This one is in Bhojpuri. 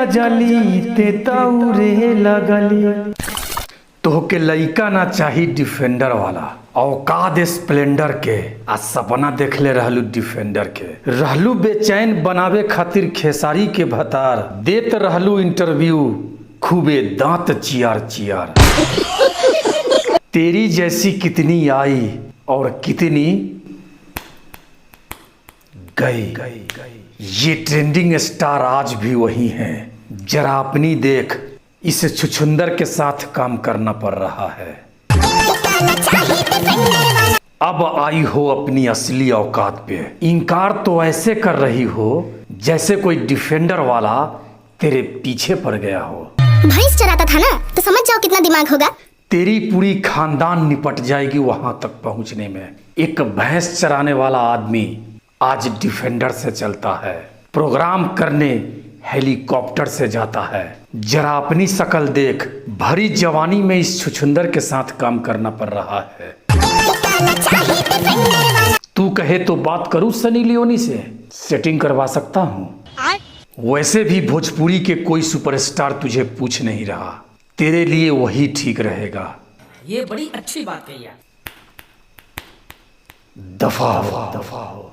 जली ते तौरे लगली। तोहके लइका ना चाही डिफेंडर वाला, औकात स्प्लेंडर के। आ सपना देखले रहलू डिफेंडर के, रहलू बेचैन बनावे खातिर खेसारी के भतार, देत रहलू इंटरव्यू खूबे दांत चियार चियार। तेरी जैसी कितनी आई और कितनी गई। ये ट्रेंडिंग स्टार आज भी वही हैं, जरा अपनी देख, इसे छुछुंदर के साथ काम करना पड़ रहा है। अब आई हो अपनी असली औकात पे, इनकार तो ऐसे कर रही हो जैसे कोई डिफेंडर वाला तेरे पीछे पड़ गया हो। भैंस चराता था ना, तो समझ जाओ कितना दिमाग होगा। तेरी पूरी खानदान निपट जाएगी वहां तक पहुंचने में। एक भैंस चराने वाला आदमी आज डिफेंडर से चलता है, प्रोग्राम करने हेलीकॉप्टर से जाता है। जरा अपनी शक्ल देख, भरी जवानी में इस छुछुंदर के साथ काम करना पड़ रहा है। तू कहे तो बात करूं सनी लियोनी से, सेटिंग करवा सकता हूं। वैसे भी भोजपुरी के कोई सुपरस्टार तुझे पूछ नहीं रहा, तेरे लिए वही ठीक रहेगा। ये बड़ी अच्छी बात कही आप। दफा हो।